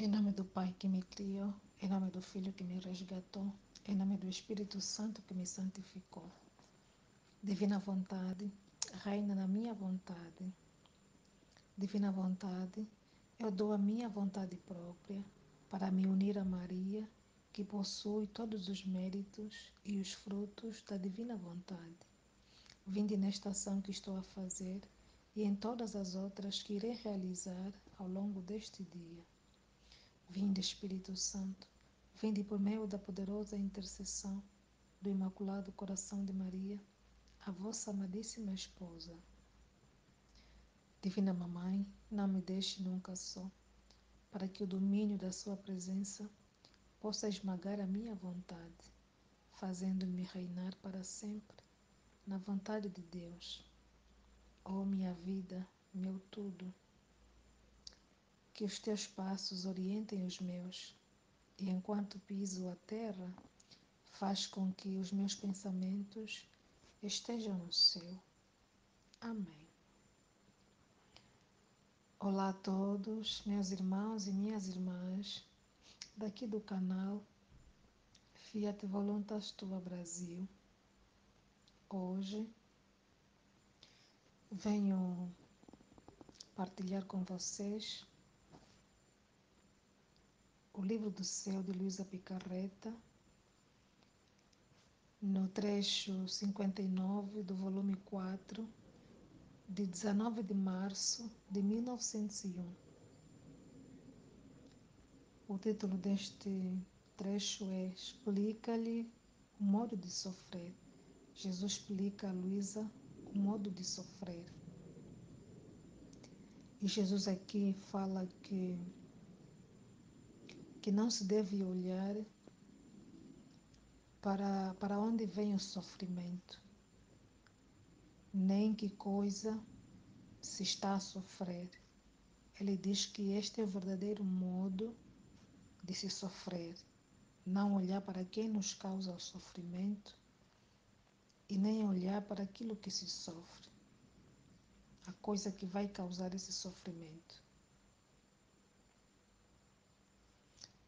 Em nome do Pai que me criou, em nome do Filho que me resgatou, em nome do Espírito Santo que me santificou. Divina vontade, reina na minha vontade. Divina vontade, eu dou a minha vontade própria para me unir a Maria, que possui todos os méritos e os frutos da divina vontade. Vinde nesta ação que estou a fazer e em todas as outras que irei realizar ao longo deste dia. Vinde, Espírito Santo, vinde por meio da poderosa intercessão do Imaculado Coração de Maria, a vossa amadíssima esposa. Divina Mamãe, não me deixe nunca só, para que o domínio da sua presença possa esmagar a minha vontade, fazendo-me reinar para sempre na vontade de Deus. Ó minha vida, meu tudo, que os teus passos orientem os meus, e enquanto piso a terra, faz com que os meus pensamentos estejam no céu. Amém. Olá a todos, meus irmãos e minhas irmãs, daqui do canal Fiat Voluntas Tua Brasil. Hoje venho partilhar com vocês o Livro do Céu de Luísa Picarreta, no trecho 59 do volume 4, de 19 de março de 1901. O título deste trecho é Explica-lhe o modo de sofrer. Jesus explica a Luísa o modo de sofrer. E Jesus aqui fala que não se deve olhar para onde vem o sofrimento, nem que coisa se está a sofrer. Ele diz que este é o verdadeiro modo de se sofrer. Não olhar para quem nos causa o sofrimento e nem olhar para aquilo que se sofre, a coisa que vai causar esse sofrimento.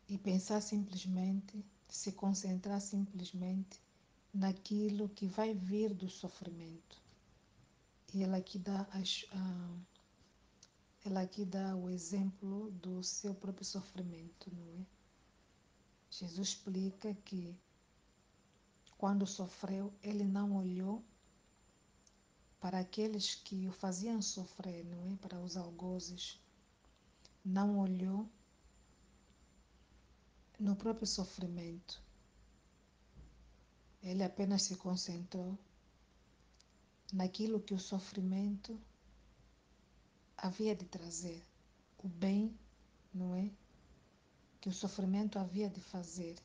E pensar simplesmente, se concentrar simplesmente naquilo que vai vir do sofrimento. E ela aqui dá o exemplo do seu próprio sofrimento, não é? Jesus explica que quando sofreu, ele não olhou para aqueles que o faziam sofrer, não é? Para os algozes. Não olhou no próprio sofrimento. Ele apenas se concentrou naquilo que o sofrimento havia de trazer, o bem, não é? Que o sofrimento havia de fazer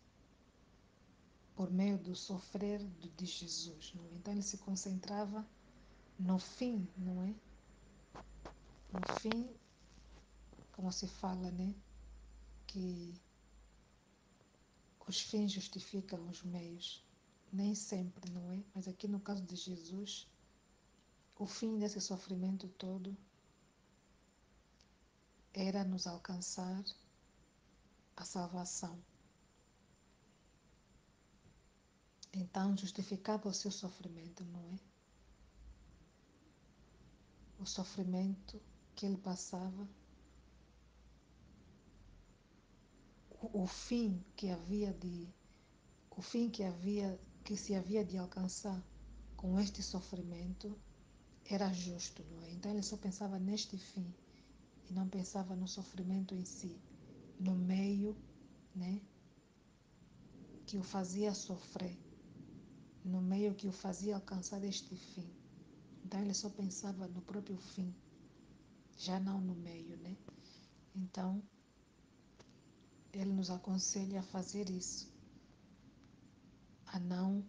por meio do sofrer de Jesus, não é? Então ele se concentrava no fim, não é? No fim, como se fala, né? Que os fins justificam os meios. Nem sempre, não é? Mas aqui no caso de Jesus, o fim desse sofrimento todo era nos alcançar a salvação. Então justificava o seu sofrimento, não é? O sofrimento que ele passava, o fim que se havia de alcançar com este sofrimento era justo, não é? Então ele só pensava neste fim e não pensava no sofrimento em si, no meio, né, que o fazia sofrer, no meio que o fazia alcançar este fim. Então ele só pensava no próprio fim, já não no meio, né? Então ele nos aconselha a fazer isso, a não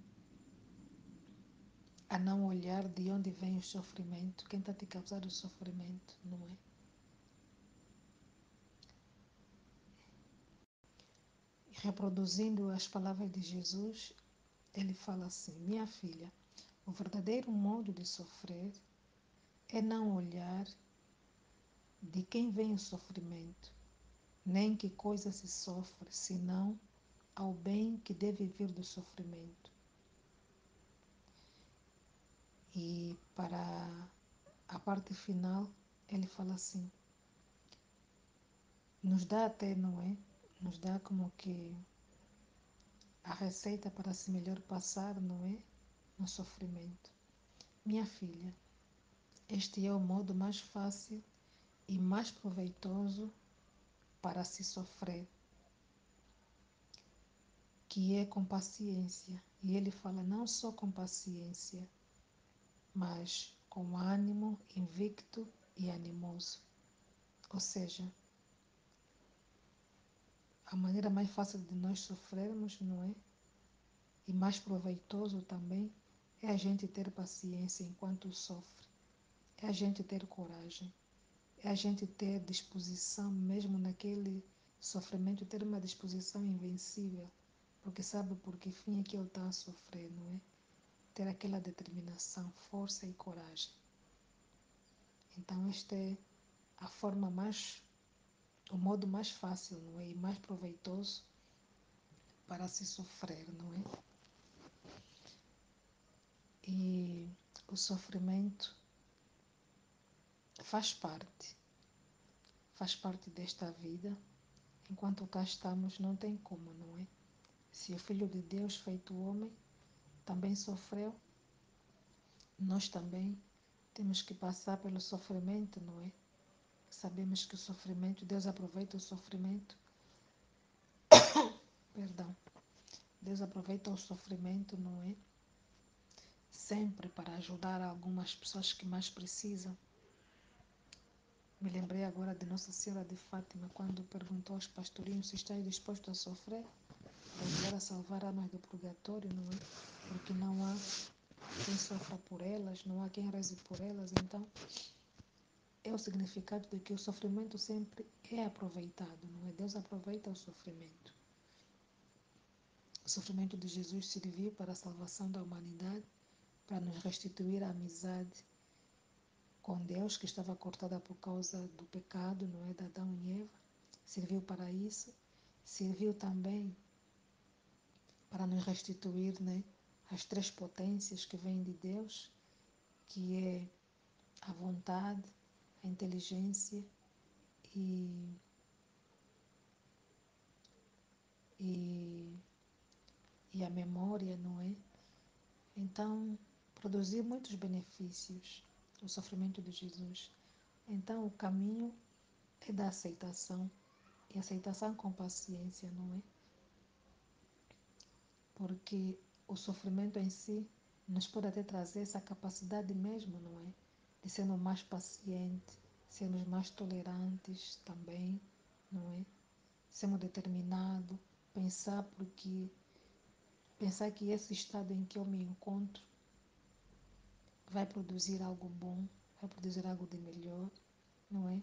olhar de onde vem o sofrimento, quem está te causando o sofrimento, não é? Reproduzindo as palavras de Jesus, ele fala assim: minha filha, o verdadeiro modo de sofrer é não olhar de quem vem o sofrimento, nem que coisa se sofre, senão ao bem que deve vir do sofrimento. E para a parte final, ele fala assim, nos dá até, não é? Nos dá como que a receita para se melhor passar, não é? No sofrimento. Minha filha, este é o modo mais fácil e mais proveitoso para se sofrer, que é com paciência. E ele fala não só com paciência, mas com ânimo invicto e animoso. Ou seja, a maneira mais fácil de nós sofrermos, não é? E mais proveitoso também é a gente ter paciência enquanto sofre, é a gente ter coragem, é a gente ter disposição, mesmo naquele sofrimento, ter uma disposição invencível, porque sabe por que fim é que ele está a sofrer, não é? Ter aquela determinação, força e coragem. Então, esta é a forma mais, o modo mais fácil, não é? E mais proveitoso para se sofrer, não é? E o sofrimento faz parte desta vida. Enquanto cá estamos, não tem como, não é? Se o Filho de Deus, feito homem, também sofreu, nós também temos que passar pelo sofrimento, não é? Sabemos que o sofrimento, Deus aproveita o sofrimento, perdão, Deus aproveita o sofrimento, não é? Sempre para ajudar algumas pessoas que mais precisam. Me lembrei agora de Nossa Senhora de Fátima, quando perguntou aos pastorinhos se estão dispostos a sofrer para ajudar a salvar almas do purgatório, não é? Porque não há quem sofra por elas, não há quem reze por elas. Então, é o significado de que o sofrimento sempre é aproveitado, não é? Deus aproveita o sofrimento. O sofrimento de Jesus serviu para a salvação da humanidade, para nos restituir a amizade com Deus, que estava cortada por causa do pecado, não é? De Adão e Eva. Serviu para isso. Serviu também para nos restituir, né? As três potências que vêm de Deus, que é a vontade, a inteligência e, e, e a memória, não é? Então, produziu muitos benefícios o sofrimento de Jesus. Então, o caminho é da aceitação, e aceitação com paciência, não é? Porque o sofrimento em si nos pode até trazer essa capacidade mesmo, não é? De sermos mais pacientes, sermos mais tolerantes também, não é? Sermos determinados, pensar que esse estado em que eu me encontro vai produzir algo bom, vai produzir algo de melhor, não é?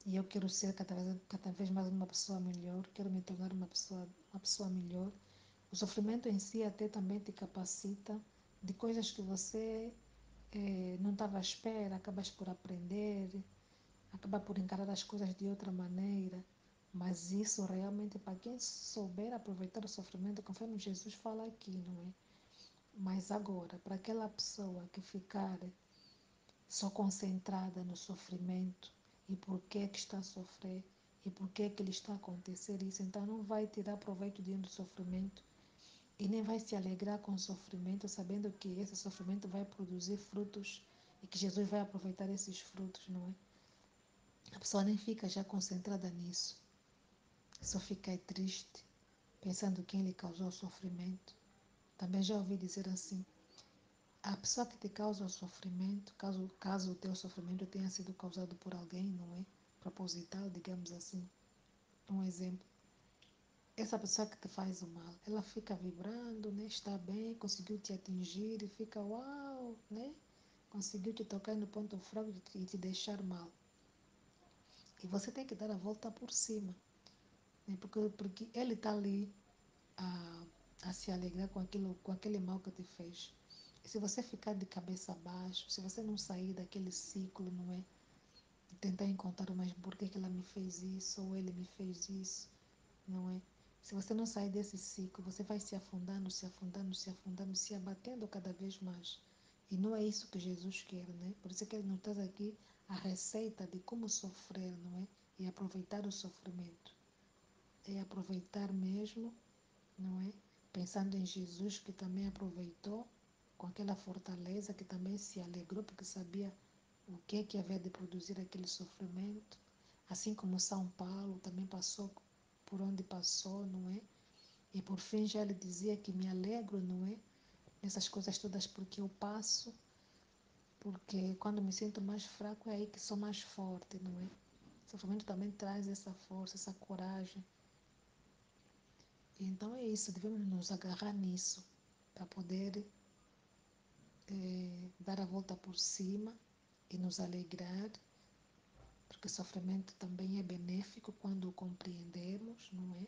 E eu quero ser cada vez mais uma pessoa melhor, quero me tornar uma pessoa melhor. O sofrimento em si até também te capacita de coisas que você não estava à espera, acabas por aprender, acaba por encarar as coisas de outra maneira. Mas isso realmente, para quem souber aproveitar o sofrimento, conforme Jesus fala aqui, não é? Mas agora, para aquela pessoa que ficar só concentrada no sofrimento e por que é que está a sofrer e por que é que lhe está a acontecer isso, então não vai tirar proveito diante do sofrimento e nem vai se alegrar com o sofrimento, sabendo que esse sofrimento vai produzir frutos e que Jesus vai aproveitar esses frutos, não é? A pessoa nem fica já concentrada nisso, só fica triste, pensando quem lhe causou o sofrimento. Também já ouvi dizer assim, a pessoa que te causa o sofrimento, caso o teu sofrimento tenha sido causado por alguém, não é? Proposital, digamos assim. Um exemplo. Essa pessoa que te faz o mal, ela fica vibrando, né? Está bem, conseguiu te atingir e fica uau, né? Conseguiu te tocar no ponto fraco e te deixar mal. E você tem que dar a volta por cima, né? Porque ele está ali a, a se alegrar com aquele mal que te fez. E se você ficar de cabeça abaixo, se você não sair daquele ciclo, não é? tentar encontrar, mas por que ela me fez isso, ou ele me fez isso, não é? Se você não sair desse ciclo, você vai se afundando, se afundando, se afundando, se abatendo cada vez mais. E não é isso que Jesus quer, né? Por isso que ele nos traz aqui a receita de como sofrer, não é? E aproveitar o sofrimento. É aproveitar mesmo, não é? Pensando em Jesus, que também aproveitou com aquela fortaleza, que também se alegrou porque sabia o que havia de produzir aquele sofrimento. Assim como São Paulo também passou por onde passou, não é? E por fim já ele dizia que me alegro, não é? Nessas coisas todas porque eu passo, porque quando me sinto mais fraco é aí que sou mais forte, não é? O sofrimento também traz essa força, essa coragem. E então é isso, devemos nos agarrar nisso para poder dar a volta por cima e nos alegrar, porque o sofrimento também é benéfico quando o compreendemos, não é?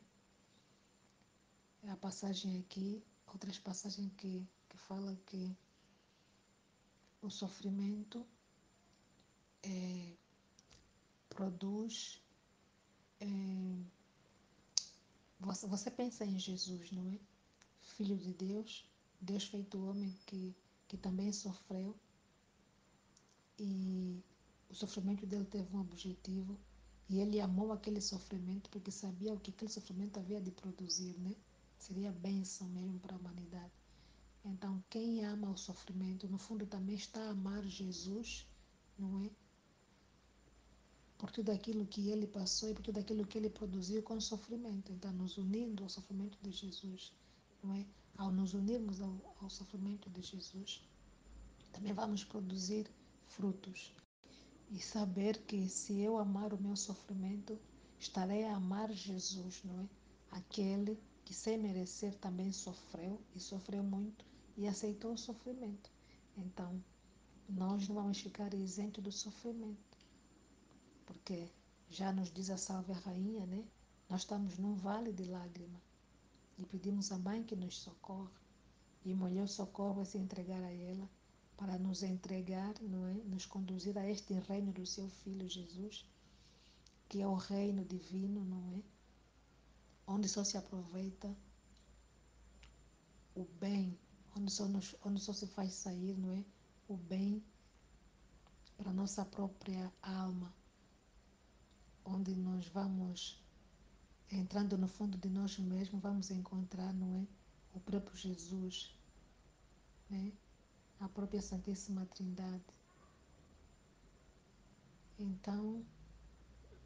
A passagem aqui, outras passagens que falam que o sofrimento produz. Você pensa em Jesus, não é? Filho de Deus, Deus feito homem que também sofreu, e o sofrimento dele teve um objetivo, e ele amou aquele sofrimento porque sabia o que aquele sofrimento havia de produzir, né? Seria bênção mesmo para a humanidade. Então, quem ama o sofrimento, no fundo também está a amar Jesus, não é? Por tudo aquilo que ele passou e por tudo aquilo que ele produziu com o sofrimento. Então, nos unindo ao sofrimento de Jesus, não é? Ao nos unirmos ao sofrimento de Jesus, também vamos produzir frutos. E saber que se eu amar o meu sofrimento, estarei a amar Jesus, não é? Aquele que sem merecer também sofreu e sofreu muito e aceitou o sofrimento. Então, nós não vamos ficar isentos do sofrimento, porque já nos diz a Salve Rainha, né? Nós estamos num vale de lágrimas e pedimos à Mãe que nos socorra, e o melhor socorro é se entregar a ela para nos entregar, não é? Nos conduzir a este reino do seu Filho Jesus, que é o reino divino, não é? Onde só se aproveita o bem, onde só se faz sair, não é? O bem para a nossa própria alma, onde nós vamos entrando no fundo de nós mesmos, vamos encontrar, não é? O próprio Jesus, né? A própria Santíssima Trindade. Então,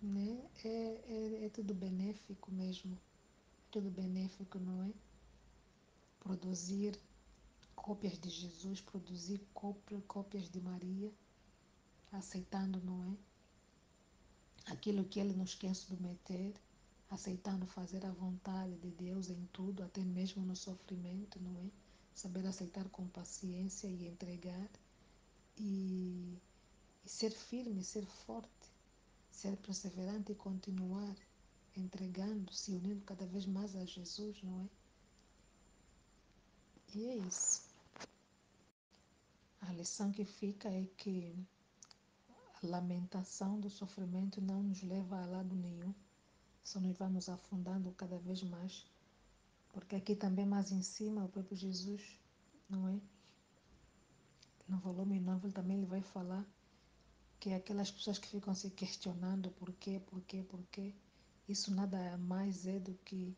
né? É tudo benéfico mesmo, tudo benéfico, não é? Produzir cópias de Jesus, produzir cópias de Maria, aceitando, não é? Aquilo que Ele nos quer submeter, aceitando fazer a vontade de Deus em tudo, até mesmo no sofrimento, não é? Saber aceitar com paciência e entregar, e, e ser firme, ser forte, ser perseverante e continuar entregando, se unindo cada vez mais a Jesus, não é? E é isso. A lição que fica é que a lamentação do sofrimento não nos leva a lado nenhum, só nos vamos afundando cada vez mais, porque aqui também mais em cima o próprio Jesus, não é? No volume 9 ele vai falar que aquelas pessoas que ficam se questionando por quê, isso nada mais é do que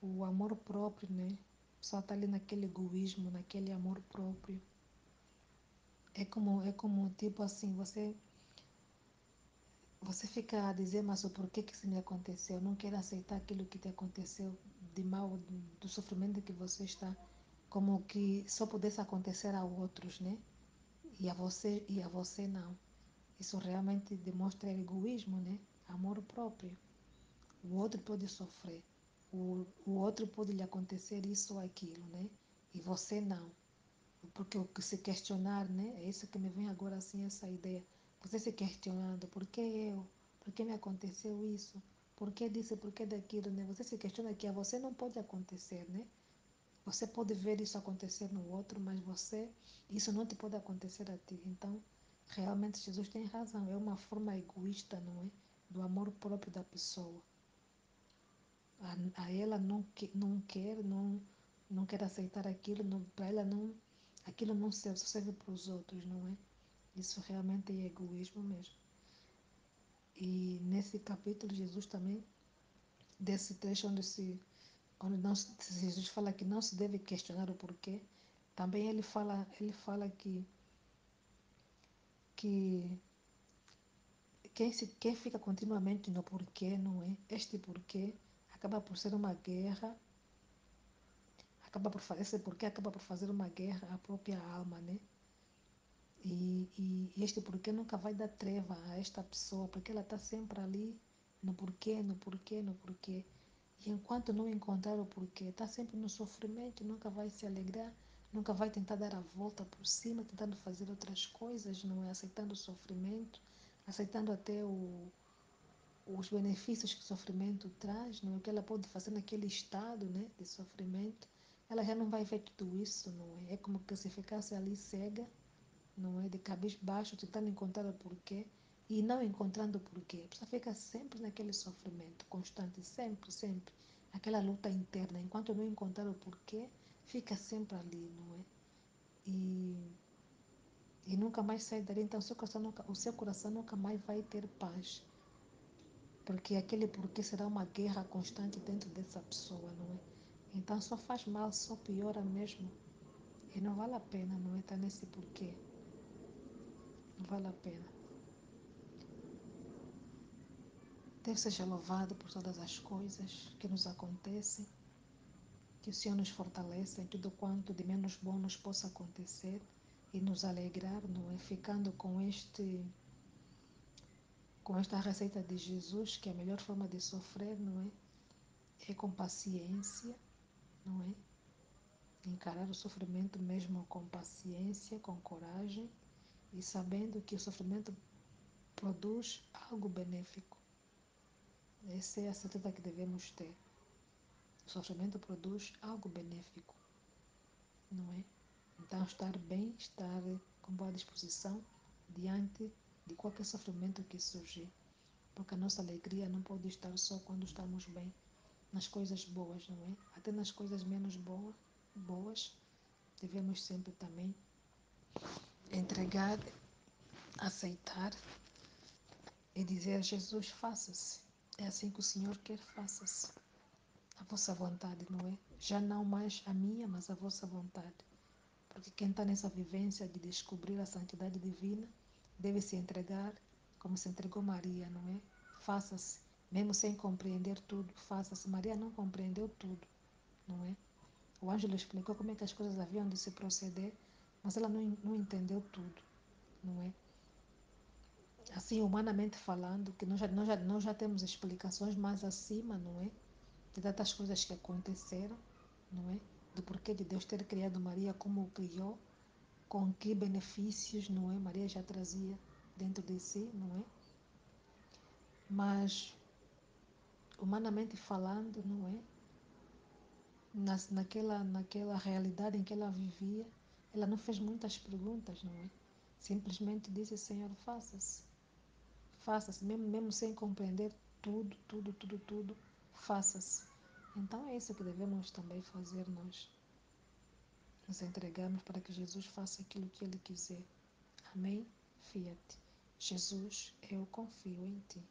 o amor próprio, né? Só está ali naquele egoísmo, naquele amor próprio. É como tipo assim, você fica a dizer, mas o porquê que isso me aconteceu? Não quer aceitar aquilo que te aconteceu de mal, do sofrimento que você está, como que só pudesse acontecer a outros, né? E a você não. Isso realmente demonstra egoísmo, né? Amor próprio. O outro pode sofrer, o outro pode lhe acontecer isso ou aquilo, né? E você não. Porque o que se questionar, né? É isso que me vem agora assim, essa ideia. Você se questionando, por que eu? Por que me aconteceu isso? Por que disso? Por que daquilo, né? Você se questiona que a você não pode acontecer, né? Você pode ver isso acontecer no outro, mas isso não te pode acontecer a ti. Então, Realmente Jesus tem razão, é uma forma egoísta, não é? Do amor próprio da pessoa. A ela não quer aceitar aquilo, para ela não, aquilo não serve, só serve para os outros, não é? Isso realmente é egoísmo mesmo. E nesse capítulo, Jesus também, desse trecho onde não, Jesus fala que não se deve questionar o porquê, também ele fala que quem fica continuamente no porquê, não é? Este porquê acaba por ser uma guerra, esse porquê acaba por fazer uma guerra à própria alma, né? E este porquê nunca vai dar treva a esta pessoa, porque ela está sempre ali no porquê, no porquê, no porquê. E enquanto não encontrar o porquê, está sempre no sofrimento, nunca vai se alegrar, nunca vai tentar dar a volta por cima, tentando fazer outras coisas, não é? Aceitando o sofrimento, aceitando até os benefícios que o sofrimento traz, não é? O que ela pode fazer naquele estado, né, de sofrimento, ela já não vai ver tudo isso, não é? É como que se ficasse ali cega, não é? De cabeça baixo, tentando encontrar o porquê e não encontrando o porquê. A pessoa fica sempre naquele sofrimento constante, sempre, sempre. Aquela luta interna, enquanto não encontrar o porquê, fica sempre ali, não é? E, e nunca mais sai dali, então o seu coração nunca mais vai ter paz, porque aquele porquê será uma guerra constante dentro dessa pessoa, não é? Então só faz mal, só piora mesmo. E não vale a pena, não é? Estar nesse porquê. Não vale a pena. Deus seja louvado por todas as coisas que nos acontecem, que o Senhor nos fortaleça em tudo quanto de menos bom nos possa acontecer e nos alegrar, não é? Ficando com esta receita de Jesus, que é a melhor forma de sofrer, não é? É com paciência, não é? Encarar o sofrimento mesmo com paciência, com coragem e sabendo que o sofrimento produz algo benéfico. Essa é a certeza que devemos ter. O sofrimento produz algo benéfico, não é? Então, estar bem, estar com boa disposição diante de qualquer sofrimento que surgir. Porque a nossa alegria não pode estar só quando estamos bem, nas coisas boas, não é? Até nas coisas menos boas, devemos sempre também entregar, aceitar e dizer: Jesus, faça-se. É assim que o Senhor quer, faça-se. A vossa vontade, não é? Já não mais a minha, mas a vossa vontade. Porque quem está nessa vivência de descobrir a santidade divina deve se entregar como se entregou Maria, não é? Faça-se, mesmo sem compreender tudo, faça-se. Maria não compreendeu tudo, não é? O anjo lhe explicou como é que as coisas haviam de se proceder, mas ela não entendeu tudo, não é? Assim, humanamente falando, que nós já temos explicações mais acima, não é? De tantas coisas que aconteceram, não é? Do porquê de Deus ter criado Maria como o criou, com que benefícios, não é? Maria já trazia dentro de si, não é? Mas, humanamente falando, não é? Naquela realidade em que ela vivia, ela não fez muitas perguntas, não é? Simplesmente disse: Senhor, faça-se. Faça-se, mesmo sem compreender tudo, tudo, tudo, tudo, faça-se. Então é isso que devemos também fazer nós. Nos entregamos para que Jesus faça aquilo que Ele quiser. Amém? Fiat. Jesus, eu confio em Ti.